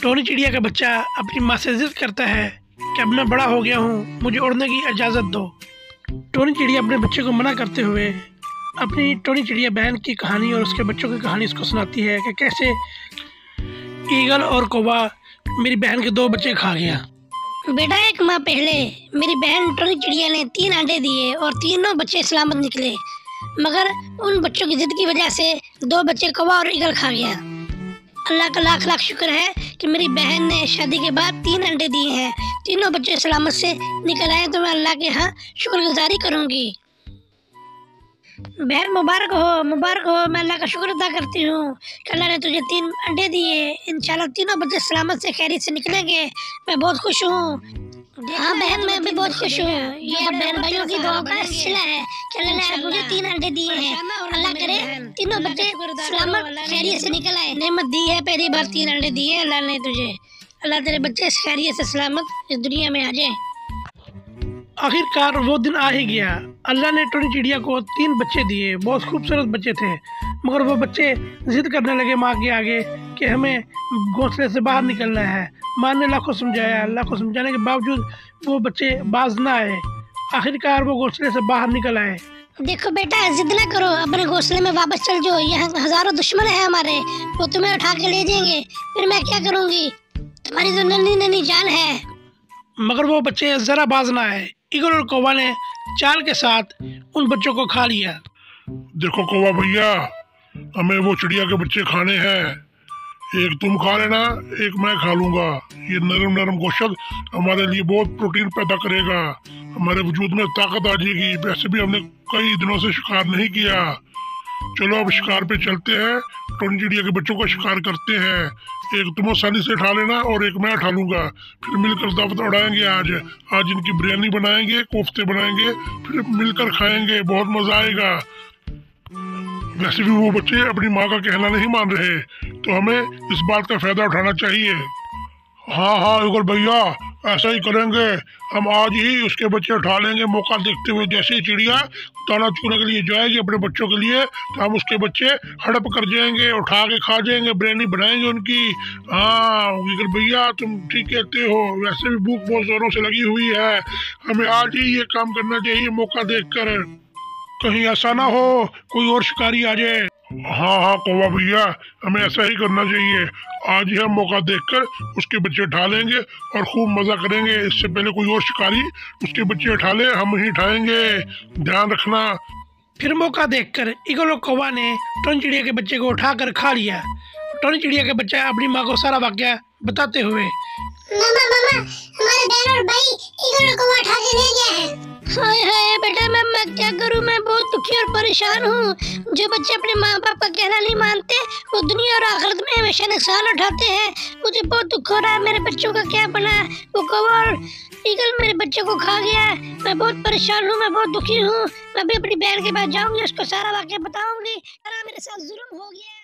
Tony चिड़िया का बच्चा अपनी माँ से जिद करता है कि अब मैं बड़ा हो गया हूँ, मुझे उड़ने की इजाज़त दो। टोनी चिड़िया अपने बच्चे को मना करते हुए अपनी टोनी चिड़िया बहन की कहानी और उसके बच्चों की कहानी उसको सुनाती है कि कैसे ईगल और कौवा मेरी बहन के 2 बच्चे खा गया। बेटा, 1 माह पहले मेरी बहन टोनी चिड़िया ने 3 अंडे दिए और तीनों बच्चे सलामत निकले, मगर उन बच्चों की जिद की वजह से 2 बच्चे कौवा और ईगल खा गया। अल्लाह का लाख लाख शुक्र है कि मेरी बहन ने शादी के बाद 3 अंडे दिए हैं, तीनों बच्चे सलामत से निकल आए, तो मैं अल्लाह के यहाँ शुक्रगुजारी करूँगी। बहन मुबारक हो, मुबारक हो। मैं अल्लाह का शुक्र अदा करती हूँ कि अल्लाह ने तुझे 3 अंडे दिए। इंशाल्लाह तीनों बच्चे सलामत से खैरियत से निकलेंगे। मैं बहुत खुश हूँ। हाँ बहन, मैं भी बहुत खुश हूँ। ये बहन भाइयों की दुआ का सिलसिला है कि अल्लाह ने मुझे 3 अंडे दिए हैं। अल्लाह करे तीनों बच्चे सलामत खैरियत से निकल आए। नेमत दी है, पहली बार 3 अंडे दिए अल्लाह ने तुझे। अल्लाह तेरे बच्चे खैरियत से सलामत इस दुनिया में आ जाए। आखिरकार वो दिन आ ही गया। अल्लाह ने टोनी चिड़िया को 3 बच्चे दिए। बहुत खूबसूरत बच्चे थे, मगर वो बच्चे जिद करने लगे माँ के आगे कि हमें घोंसले से बाहर निकलना है। माँ ने लाखों समझाया, लाखों समझाने के बावजूद वो बच्चे बाज ना आए। आखिरकार वो घोंसले से बाहर निकल आए। देखो बेटा, जिद ना करो, अपने घोंसले में वापस चल जाओ। यहाँ हजारों दुश्मन है हमारे, वो तुम्हें उठा के ले जाएंगे। फिर मैं क्या करूँगी? तुम्हारी तो नन्ही नन्ही जान है। मगर वो बच्चे जरा बाज ना आए। ईगल और कौवा ने चाल के साथ उन बच्चों को खा लिया। देखो कौवा भैया, हमें वो चिड़िया के बच्चे खाने हैं। एक तुम खा लेना, एक मैं खा लूंगा। ये नरम नरम गोश्त हमारे लिए बहुत प्रोटीन पैदा करेगा, हमारे वजूद में ताकत आ जाएगी। वैसे भी हमने कई दिनों से शिकार नहीं किया। चलो अब शिकार पे चलते हैं, टोनी चिड़िया के बच्चों का शिकार करते हैं। एक तुम आसानी से उठा लेना और एक मैं उठा लूंगा। फिर मिलकर दावत उड़ाएंगे। आज इनकी बिरयानी बनाएंगे, कोफ्ते बनाएंगे, फिर मिलकर खाएंगे, बहुत मजा आएगा। वैसे भी वो बच्चे अपनी माँ का कहना नहीं मान रहे, तो हमें इस बात का फायदा उठाना चाहिए। हाँ ईगल भैया, ऐसा ही करेंगे। हम आज ही उसके बच्चे उठा लेंगे, मौका देखते हुए। जैसे ही चिड़िया दाना चुगने के लिए जाएगी अपने बच्चों के लिए, तो हम उसके बच्चे हड़प कर जाएंगे, उठा के खा जाएंगे, बिरयानी बनाएंगे उनकी। हाँ ईगल भैया, तुम ठीक कहते हो। वैसे भी भूख बहुत जोरों से लगी हुई है, हमें आज ही ये काम करना चाहिए मौका देखकर। कहीं ऐसा ना हो कोई और शिकारी आ जाए। हाँ कौवा भैया, हमें ऐसा ही करना चाहिए। आज ही हम मौका देखकर उसके बच्चे उठा लेंगे और खूब मजा करेंगे। इससे पहले कोई और शिकारी उसके बच्चे उठा ले, हम ही उठाएंगे, ध्यान रखना। फिर मौका देखकर ईगल और कौवा ने टोनी चिड़िया के बच्चे को उठाकर खा लिया। टोनी चिड़िया के बच्चा अपनी माँ को सारा वाकया बताते हुए, मामा हमारे बहन और भाई ईगल और कौवा उठा के ले गया है। हाय हाय बेटा, मैं क्या करूं? मैं बहुत दुखी और परेशान हूँ। जो बच्चे अपने माँ बाप का कहना नहीं मानते, वो दुनिया और आखिरत में हमेशा नुकसान उठाते हैं। मुझे बहुत दुख हो रहा है, मेरे बच्चों का क्या बना? वो कौवा और ईगल मेरे बच्चों को खा गया है। मैं बहुत परेशान हूँ, मैं बहुत दुखी हूँ। मैं भी अपनी बहन के पास जाऊंगी, उसको सारा वाकया बताऊंगी। मेरे साथ जुल्म हो गया।